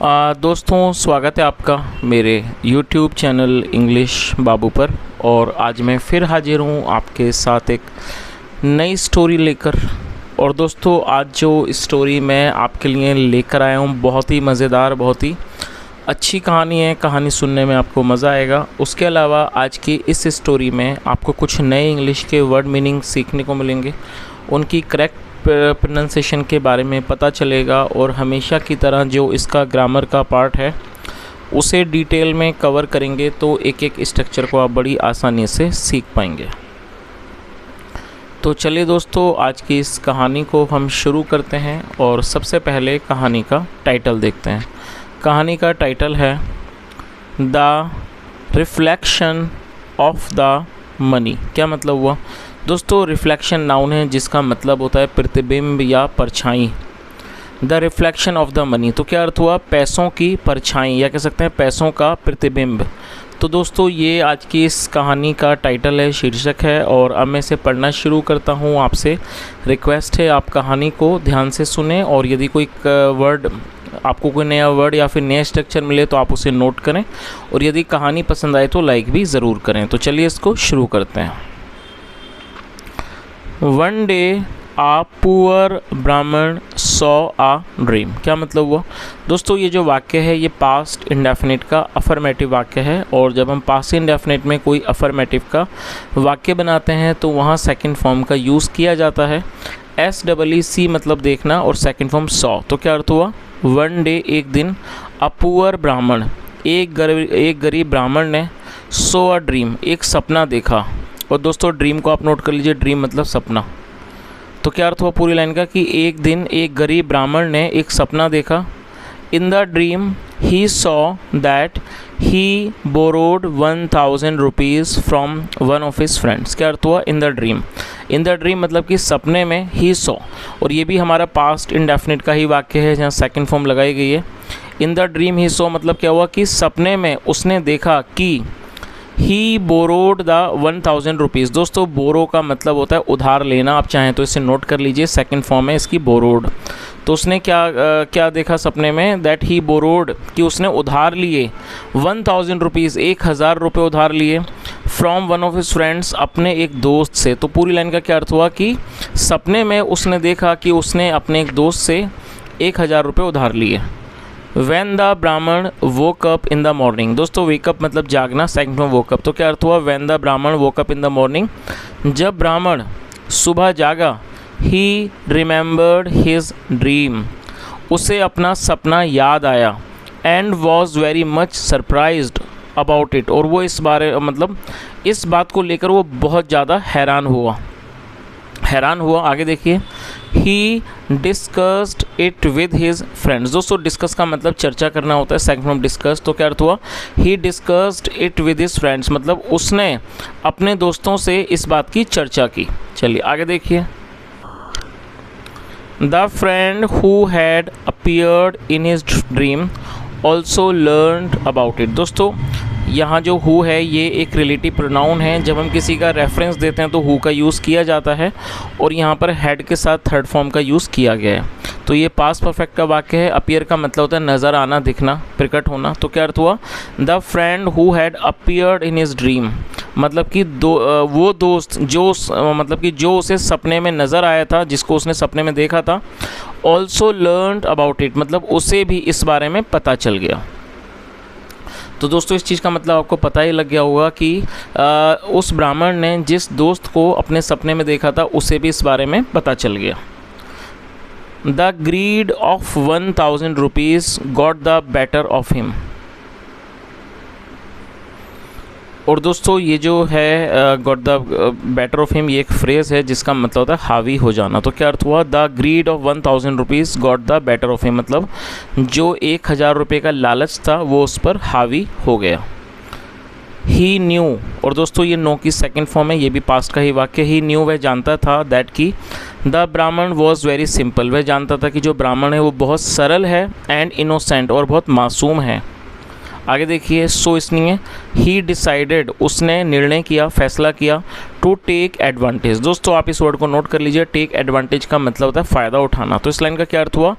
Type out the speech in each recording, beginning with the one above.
दोस्तों, स्वागत है आपका मेरे YouTube चैनल इंग्लिश बाबू पर। और आज मैं फिर हाजिर हूँ आपके साथ एक नई स्टोरी लेकर। और दोस्तों, आज जो स्टोरी मैं आपके लिए लेकर आया हूँ बहुत ही मज़ेदार, बहुत ही अच्छी कहानी है। कहानी सुनने में आपको मज़ा आएगा। उसके अलावा आज की इस स्टोरी में आपको कुछ नए इंग्लिश के वर्ड मीनिंग सीखने को मिलेंगे, उनकी करेक्ट प्रोनाउंसिएशन के बारे में पता चलेगा। और हमेशा की तरह जो इसका ग्रामर का पार्ट है उसे डिटेल में कवर करेंगे, तो एक एक स्ट्रक्चर को आप बड़ी आसानी से सीख पाएंगे। तो चलिए दोस्तों, आज की इस कहानी को हम शुरू करते हैं। और सबसे पहले कहानी का टाइटल देखते हैं। कहानी का टाइटल है the reflection of the money. क्या मतलब हुआ दोस्तों? रिफ्लेक्शन नाउन है जिसका मतलब होता है प्रतिबिंब या परछाई। The reflection of the money, तो क्या अर्थ हुआ? पैसों की परछाई, या कह सकते हैं पैसों का प्रतिबिंब। तो दोस्तों, ये आज की इस कहानी का टाइटल है, शीर्षक है। और अब मैं इसे पढ़ना शुरू करता हूँ। आपसे रिक्वेस्ट है आप कहानी को ध्यान से सुने, और यदि कोई वर्ड आपको कोई नया वर्ड या फिर नया स्ट्रक्चर मिले तो आप उसे नोट करें। और यदि कहानी पसंद आए तो लाइक भी ज़रूर करें। तो चलिए इसको शुरू करते हैं। वन डे आ पुअर ब्राह्मण सॉ आ ड्रीम। क्या मतलब हुआ दोस्तों? ये जो वाक्य है ये पास्ट इंडेफिनिट का अफर्मेटिव वाक्य है। और जब हम पास्ट इंडेफिनिट में कोई अफर्मेटिव का वाक्य बनाते हैं तो वहाँ सेकंड फॉर्म का यूज़ किया जाता है। SEEC मतलब देखना, और सेकंड फॉर्म सॉ। तो क्या अर्थ हुआ? वन डे एक दिन, अ पुअर ब्राह्मण एक गरीब ब्राह्मण ने, सो अ ड्रीम एक सपना देखा। और दोस्तों, ड्रीम को आप नोट कर लीजिए, ड्रीम मतलब सपना। तो क्या अर्थ हुआ पूरी लाइन का कि एक दिन एक गरीब ब्राह्मण ने एक सपना देखा। In the dream he saw that he borrowed 1000 rupees from one of his friends. क्या अर्थ हुआ? In the dream. In the dream मतलब कि सपने में ही सॉ, और ये भी हमारा पास्ट इंडेफिनिट का ही वाक्य है जहाँ सेकंड फॉर्म लगाई गई है। In the dream he saw मतलब क्या हुआ कि सपने में उसने देखा कि ही बोरोड द 1000 रुपीज़। दोस्तों, बोरो का मतलब होता है उधार लेना। आप चाहें तो इसे नोट कर लीजिए, सेकंड फॉर्म है इसकी बोरोड। तो उसने क्या देखा सपने में? दैट ही बोरोड, कि उसने उधार लिए 1000 रुपीज़ 1000 रुपये उधार लिए from one of his friends, अपने एक दोस्त से। तो पूरी लाइन का क्या अर्थ हुआ कि सपने में उसने देखा कि उसने अपने एक दोस्त से 1000 रुपये उधार लिए। वैन द ब्राह्मण woke up in the morning. दोस्तों, वेकअप मतलब जागना, सेकंड में वोकअप। तो क्या अर्थ हुआ? वैन द ब्राह्मण woke up in the morning, जब ब्राह्मण सुबह जागा, ही रिमेंबर्ड हिज ड्रीम, उसे अपना सपना याद आया। And was very much surprised about it, और वो इस बात को लेकर वो बहुत ज़्यादा हैरान हुआ। आगे देखिए, ही discussed it with his friends. दोस्तों, डिस्कस का मतलब चर्चा करना होता है, सेकंड फ्रॉम डिस्कस। तो क्या अर्थ हुआ? ही discussed it with his friends मतलब उसने अपने दोस्तों से इस बात की चर्चा की। चलिए आगे देखिए। The friend who had appeared in his dream also learned about it. दोस्तों, यहाँ जो हु है ये एक रिलेटिव प्रोनाउन है। जब हम किसी का रेफरेंस देते हैं तो हु का यूज़ किया जाता है, और यहाँ पर हैड के साथ थर्ड फॉर्म का यूज़ किया गया है। तो ये पास्ट परफेक्ट का वाक्य है। अपीयर का मतलब होता है नज़र आना, दिखना, प्रकट होना। तो क्या अर्थ हुआ? The friend who had appeared in his dream मतलब कि वो दोस्त जो उसे सपने में नज़र आया था, जिसको उसने सपने में देखा था। ऑल्सो लर्नड अबाउट इट मतलब उसे भी इस बारे में पता चल गया। तो दोस्तों, इस चीज़ का मतलब आपको पता ही लग गया होगा कि उस ब्राह्मण ने जिस दोस्त को अपने सपने में देखा था उसे भी इस बारे में पता चल गया। The greed of 1000 rupees got the better of him. और दोस्तों, ये जो है got the better of him, ये एक फ्रेज़ है जिसका मतलब होता है हावी हो जाना। तो क्या अर्थ हुआ? The greed of 1000 rupees got the better of him मतलब जो 1000 रुपये का लालच था वो उस पर हावी हो गया। ही न्यू, और दोस्तों ये नो की सेकंड फॉर्म है, ये भी पास्ट का ही वाक्य। ही न्यू, वह जानता था, दैट की द ब्राह्मण वॉज वेरी सिंपल, वह जानता था कि जो ब्राह्मण है वो बहुत सरल है, एंड इनोसेंट और बहुत मासूम है। आगे देखिए, सो इसलिए ही डिसाइडेड, उसने निर्णय किया, फैसला किया, टू टेक एडवांटेज। दोस्तों आप इस वर्ड को नोट कर लीजिए, टेक एडवांटेज का मतलब होता है फ़ायदा उठाना। तो इस लाइन का क्या अर्थ हुआ,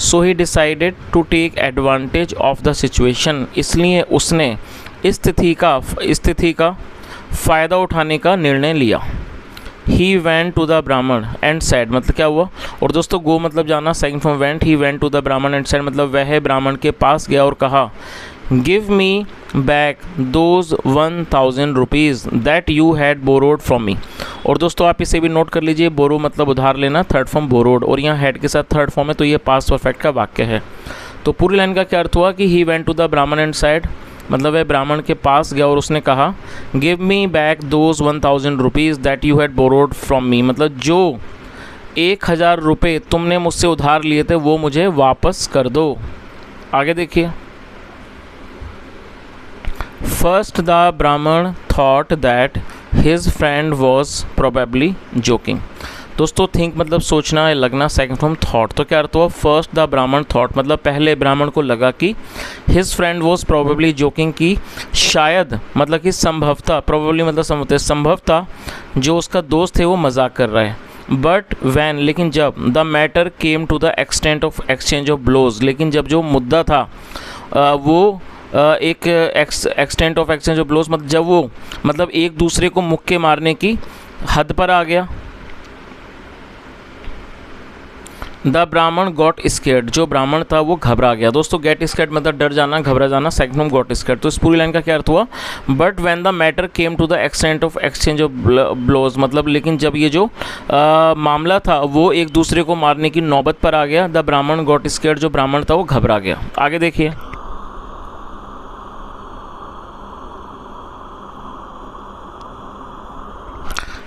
so he decided to take advantage of the situation, इसलिए उसने स्थिति का फ़ायदा उठाने का निर्णय लिया। He went to the Brahmin and said, मतलब क्या हुआ, और दोस्तों गो मतलब जाना, second form went, he went to the Brahmin and said मतलब वह ब्राह्मण के पास गया और कहा, give me back those 1000 rupees that you had borrowed from me. और दोस्तों आप इसे भी नोट कर लीजिए, बोरो मतलब उधार लेना, थर्ड फॉर्म बोरोड, और यहाँ हैड के साथ थर्ड फॉर्म है, तो ये पास्ट परफेक्ट का वाक्य है। तो पूरी लाइन का क्या अर्थ हुआ कि ही went to the Brahmin and said, मतलब वह ब्राह्मण के पास गया और उसने कहा, give me back those 1000 rupees that you had borrowed from मी, मतलब जो 1000 रुपये तुमने मुझसे उधार लिए थे वो मुझे वापस कर दो। आगे देखिए, फर्स्ट द ब्राह्मण thought that his friend was probably joking. दोस्तों थिंक मतलब सोचना या लगना, सेकंड फॉर्म थॉट, तो क्या अर्थ हुआ, फर्स्ट द ब्राह्मण थॉट मतलब पहले ब्राह्मण को लगा कि his friend was probably joking, की शायद मतलब कि संभवतः, प्रोबेबली मतलब संभवतः जो उसका दोस्त है वो मजाक कर रहा है। बट वैन, लेकिन जब, the matter came to the extent of exchange of blows, लेकिन जब जो मुद्दा था वो एक extent of exchange of blows मतलब जब वो मतलब एक दूसरे को मुक्के मारने की हद पर आ गया। द ब्राह्मण गॉट स्केर्ड, जो ब्राह्मण था वो घबरा गया। दोस्तों गेट स्केर्ड मतलब डर जाना, घबरा जाना, सेकंड फॉर्म गॉट स्केर्ड। तो इस पूरी लाइन का क्या अर्थ हुआ, but when the matter came to the extent of exchange of blows, मतलब लेकिन जब ये जो मामला था वो एक दूसरे को मारने की नौबत पर आ गया, द ब्राह्मण गॉट स्केर्ड, जो ब्राह्मण था वो घबरा गया। आगे देखिए,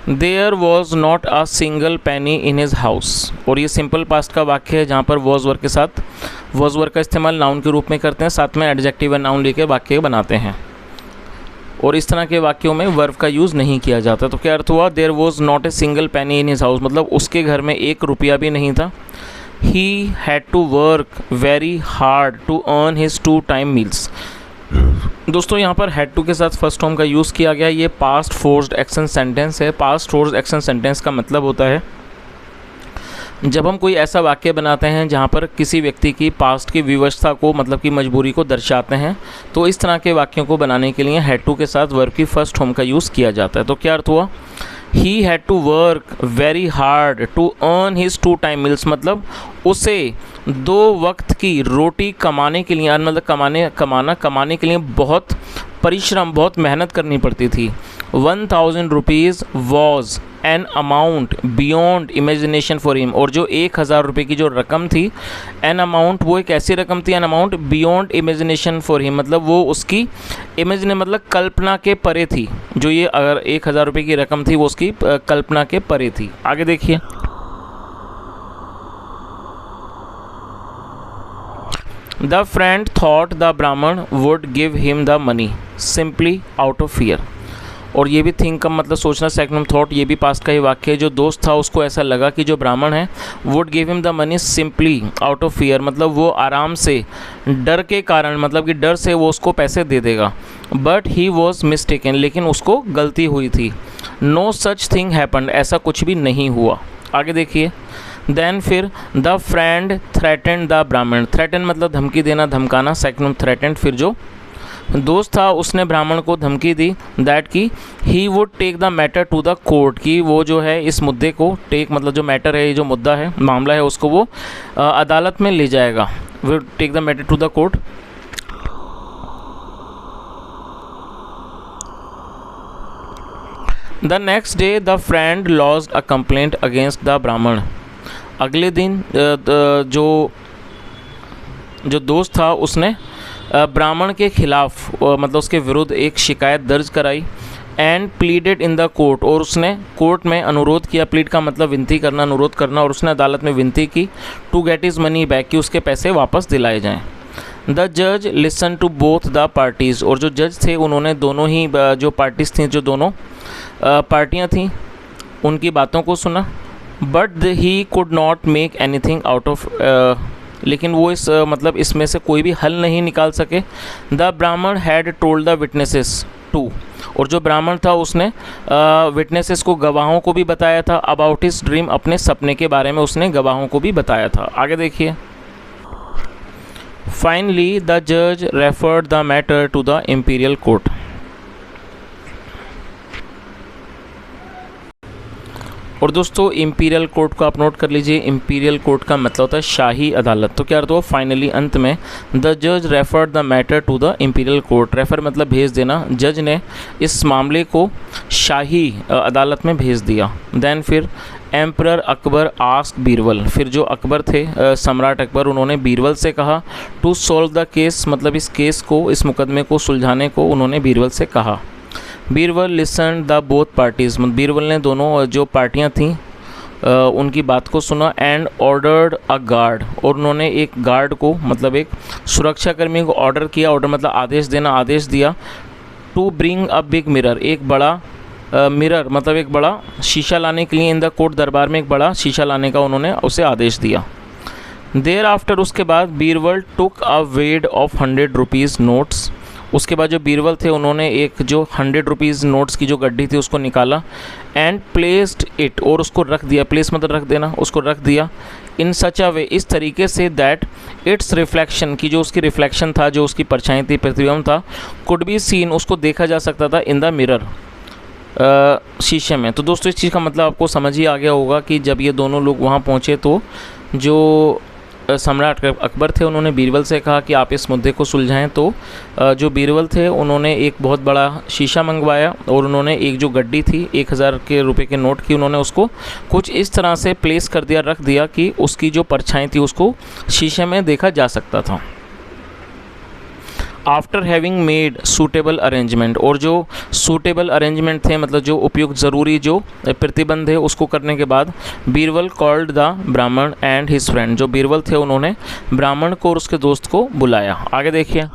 there was not a single penny in his house, और ये सिंपल पास्ट का वाक्य है जहाँ पर वॉज वर्ग के साथ वॉज वर्ग का इस्तेमाल नाउन के रूप में करते हैं, साथ में एडजेक्टिव एंड नाउन लेके वाक्य बनाते हैं, और इस तरह के वाक्यों में वर्ब का यूज़ नहीं किया जाता। तो क्या अर्थ हुआ, there was not a single penny in his house, मतलब उसके घर में 1 रुपया भी नहीं था। He had to work very hard to earn his 2 time meals. दोस्तों यहाँ पर हैड टू के साथ फर्स्ट फॉर्म का यूज़ किया गया, ये पास्ट फोर्स्ड एक्शन सेंटेंस है। पास्ट फोर्स्ड एक्शन सेंटेंस का मतलब होता है जब हम कोई ऐसा वाक्य बनाते हैं जहाँ पर किसी व्यक्ति की पास्ट की विवशता को मतलब की मजबूरी को दर्शाते हैं, तो इस तरह के वाक्यों को बनाने के लिए हैड टू के साथ वर्ब की फर्स्ट फॉर्म का यूज़ किया जाता है। तो क्या अर्थ हुआ, he had to work very hard to earn his 2 time meals, मतलब उसे 2 वक्त की रोटी कमाने के लिए, मतलब कमाने के लिए बहुत परिश्रम, बहुत मेहनत करनी पड़ती थी। 1000 rupees was an amount beyond imagination for him, और जो 1000 रुपये की जो रकम थी, एन अमाउंट वो एक ऐसी रकम थी, an amount beyond imagination for him, मतलब वो उसकी इमेजिने मतलब कल्पना के परे थी। जो ये अगर 1000 रुपये की रकम थी वो उसकी कल्पना के परे थी। आगे देखिए, द फ्रेंड थॉट द ब्राह्मण would give him the money simply out of fear, और ये भी थिंक का मतलब सोचना, सेकंड थॉट, ये भी पास्ट का ही वाक्य है। जो दोस्त था उसको ऐसा लगा कि जो ब्राह्मण है would give him the money simply out of fear, मतलब वो आराम से, डर के कारण, मतलब कि डर से वो उसको पैसे दे देगा। बट ही वॉज मिस्टेकन, लेकिन उसको गलती हुई थी। नो सच थिंग हैपन्ड, ऐसा कुछ भी नहीं हुआ। आगे देखिए, देन फिर द फ्रेंड थ्रेटेंड द ब्राह्मण, थ्रेटन मतलब धमकी देना, धमकाना, सेकंड थ्रेटेंड, फिर जो दोस्त था उसने ब्राह्मण को धमकी दी दैट की he would take the matter to the court, की वो जो है इस मुद्दे को, टेक मतलब जो मैटर है, ये जो मुद्दा है, मामला है, उसको वो अदालत में ले जाएगा। Would take the matter to the court. The next day the friend lodged a complaint against the Brahmin, अगले दिन जो दोस्त था उसने ब्राह्मण के खिलाफ मतलब उसके विरुद्ध एक शिकायत दर्ज कराई। And pleaded in the court, और उसने कोर्ट में अनुरोध किया, प्लीड का मतलब विनती करना, अनुरोध करना, और उसने अदालत में विनती की to get his money back, कि उसके पैसे वापस दिलाए जाएं। द जज listen to both the parties, और जो जज थे उन्होंने दोनों ही जो पार्टीज़ थी, जो दोनों पार्टियाँ थीं, उनकी बातों को सुना। But he could not make anything out of लेकिन वो इस मतलब इसमें से कोई भी हल नहीं निकाल सके। The Brahmin had told the witnesses to, और जो ब्राह्मण था उसने विटनेसेस को, गवाहों को भी बताया था, अबाउट हिज ड्रीम, अपने सपने के बारे में उसने गवाहों को भी बताया था। आगे देखिए। फाइनली द जज referred the matter to the imperial court. और दोस्तों इम्पीरियल कोर्ट को आप नोट कर लीजिए। इम्पीरियल कोर्ट का मतलब होता है शाही अदालत। तो क्या अर्थ हुआ? फाइनली, अंत में, द जज referred the matter to the imperial court. Refer मतलब भेज देना। जज ने इस मामले को शाही अदालत में भेज दिया। देन फिर एम्परर अकबर आस्क्ड बीरबल, फिर जो अकबर थे, सम्राट अकबर, उन्होंने बीरबल से कहा टू सॉल्व द केस, मतलब इस केस को, इस मुकदमे को सुलझाने को उन्होंने बीरबल से कहा। Birbal listen the both parties, Birbal ने दोनों जो पार्टियां थीं उनकी बात को सुना। एंड ऑर्डर्ड अ गार्ड, और उन्होंने एक गार्ड को, मतलब एक सुरक्षाकर्मी को ऑर्डर किया। ऑर्डर मतलब आदेश देना, आदेश दिया। To bring a big mirror, एक बड़ा मिरर मतलब एक बड़ा शीशा लाने के लिए, इन द कोर्ट, दरबार में एक बड़ा शीशा लाने का उन्होंने उसे आदेश दिया। देर आफ्टर, उसके बाद बीरबल टुक अ वेड ऑफ 100 रुपीज़ नोट्स, उसके बाद जो बीरबल थे उन्होंने एक जो 100 रुपीज़ नोट्स की जो गड्डी थी उसको निकाला। एंड प्लेस्ड इट, और उसको रख दिया, प्लेस मतलब रख देना, उसको रख दिया। इन सच अ वे, इस तरीके से, दैट इट्स रिफ्लेक्शन, की जो उसकी रिफ्लेक्शन था, जो उसकी परछाई थी, प्रतिबिंब था, कुड बी सीन, उसको देखा जा सकता था, इन द मिरर, शीशे में। तो दोस्तों इस चीज़ का मतलब आपको समझ ही आ गया होगा कि जब ये दोनों लोग वहाँ पहुँचे तो जो सम्राट अकबर थे उन्होंने बीरबल से कहा कि आप इस मुद्दे को सुलझाएं। तो जो बीरबल थे उन्होंने एक बहुत बड़ा शीशा मंगवाया, और उन्होंने एक जो गड्डी थी 1000 के रुपए के नोट की, उन्होंने उसको कुछ इस तरह से प्लेस कर दिया, रख दिया कि उसकी जो परछाई थी उसको शीशे में देखा जा सकता था। After having made suitable arrangement, और जो सूटेबल अरेंजमेंट थे, मतलब जो उपयुक्त ज़रूरी जो प्रतिबंध है उसको करने के बाद, Birbal called the Brahmin and his friend, जो बीरबल थे उन्होंने ब्राह्मण को और उसके दोस्त को बुलाया। आगे देखिए।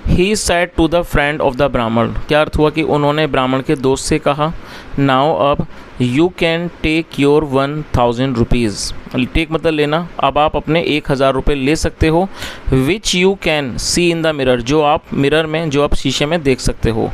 He said to the friend of the Brahmin, क्या अर्थ हुआ कि उन्होंने ब्राह्मण के दोस्त से कहा, नाउ अब you can take your 1000 rupees, take मतलब लेना, अब आप अपने 1000 रुपये ले सकते हो। Which you can see in the mirror, जो आप मिरर में, जो आप शीशे में देख सकते हो।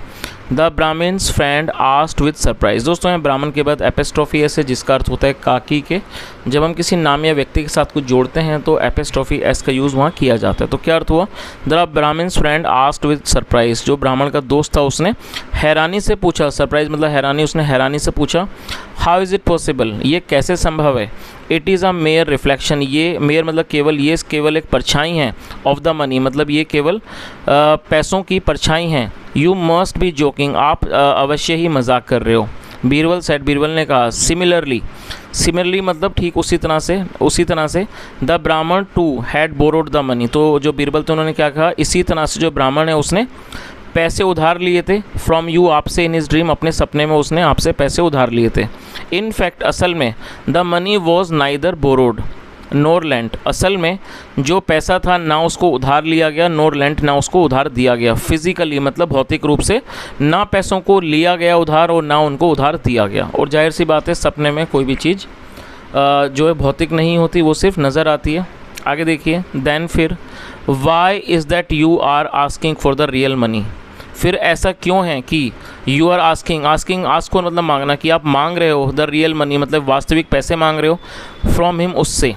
The Brahmin's friend asked with surprise, दोस्तों यहाँ ब्राह्मण के बाद एपिस्ट्रोफी एस है, जिसका अर्थ होता है काकी के। जब हम किसी नाम या व्यक्ति के साथ कुछ जोड़ते हैं तो एपिस्ट्रोफी एस का यूज़ वहाँ किया जाता है। तो क्या अर्थ हुआ? The Brahmin's friend asked with surprise, जो ब्राह्मण का दोस्त था उसने हैरानी से पूछा, सरप्राइज मतलब हैरानी, उसने हैरानी से पूछा, हाउ इज़ इट पॉसिबल, ये कैसे संभव है। It is a mayor reflection, ये मेयर मतलब केवल, ये केवल एक परछाई है, ऑफ द मनी मतलब ये केवल पैसों की परछाई हैं। यू मस्ट बी जोकिंग, आप अवश्य ही मजाक कर रहे हो। बीरबल सेड, बीरबल ने कहा, सिमिलरली, सिमिलरली मतलब ठीक उसी तरह से the Brahmin too had borrowed the money, तो जो बीरबल थे उन्होंने क्या कहा, इसी तरह से जो ब्राह्मण है उसने पैसे उधार लिए थे, फ्रॉम यू, आपसे, इन हिज ड्रीम, अपने सपने में उसने आपसे पैसे उधार लिए थे। इन फैक्ट, असल में, the money was neither borrowed NOR lent, असल में जो पैसा था ना उसको उधार लिया गया, नोर लेंट ना उसको उधार दिया गया। फिजिकली मतलब भौतिक रूप से ना पैसों को लिया गया उधार और ना उनको उधार दिया गया। और जाहिर सी बात है सपने में कोई भी चीज़ जो है भौतिक नहीं होती, वो सिर्फ नज़र आती है। आगे देखिए। देन फिर, why is that you are asking for the real money, फिर ऐसा क्यों है कि यू आर आस्किंग, आस्क को मतलब मांगना, कि आप मांग रहे हो, द रियल मनी मतलब वास्तविक पैसे मांग रहे हो, फ्रॉम हिम, उससे।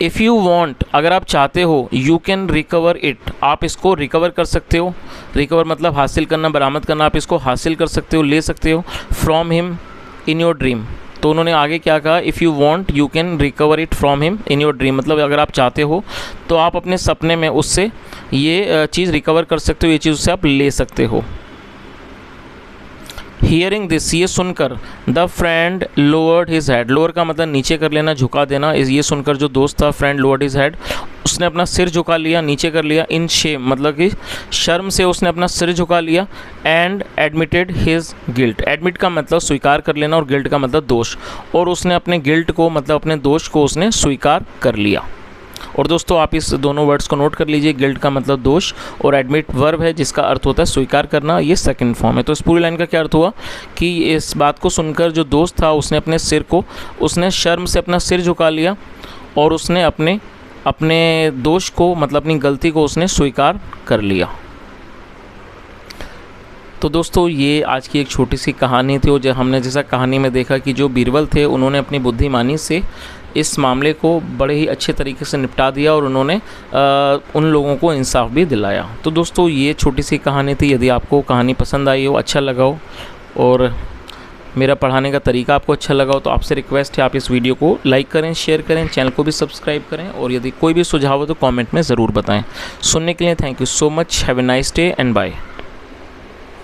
इफ़ यू वॉन्ट, अगर आप चाहते हो, यू कैन रिकवर इट, आप इसको रिकवर कर सकते हो। रिकवर मतलब हासिल करना, बरामद करना, आप इसको हासिल कर सकते हो, ले सकते हो, from him in your dream. तो उन्होंने आगे क्या कहा, if you want you can recover it from him in your dream, मतलब अगर आप चाहते हो तो आप अपने सपने में उससे ये चीज़ रिकवर कर सकते हो, ये चीज़ उससे आप ले सकते हो। हियरिंग दिस, ये सुनकर, the friend lowered his head, lower का मतलब नीचे कर लेना, झुका देना। ये सुनकर जो दोस्त था, फ्रेंड लोअर्ड हिज हेड, उसने अपना सिर झुका लिया, नीचे कर लिया। इन शेम मतलब कि शर्म से उसने अपना सिर झुका लिया। And admitted his guilt, admit का मतलब स्वीकार कर लेना और गिल्ट का मतलब दोष, और उसने अपने गिल्ट को मतलब अपने दोष को उसने स्वीकार कर लिया। और दोस्तों आप इस दोनों वर्ड्स को नोट कर लीजिए, गिल्ट का मतलब दोष और एडमिट वर्ब है जिसका अर्थ होता है स्वीकार करना, ये सेकंड फॉर्म है। तो इस पूरी लाइन का क्या अर्थ हुआ कि इस बात को सुनकर जो दोस्त था उसने शर्म से अपना सिर झुका लिया और उसने अपने दोष को मतलब अपनी गलती को उसने स्वीकार कर लिया। तो दोस्तों ये आज की एक छोटी सी कहानी थी और जो हमने जैसा कहानी में देखा कि जो बीरबल थे उन्होंने अपनी बुद्धिमानी से इस मामले को बड़े ही अच्छे तरीके से निपटा दिया और उन्होंने उन लोगों को इंसाफ भी दिलाया। तो दोस्तों ये छोटी सी कहानी थी। यदि आपको कहानी पसंद आई हो, अच्छा लगा हो और मेरा पढ़ाने का तरीका आपको अच्छा लगा हो तो आपसे रिक्वेस्ट है आप इस वीडियो को लाइक करें, शेयर करें, चैनल को भी सब्सक्राइब करें और यदि कोई भी सुझाव हो तो कमेंट में ज़रूर बताएं। सुनने के लिए thank you so much. Have a nice day and bye.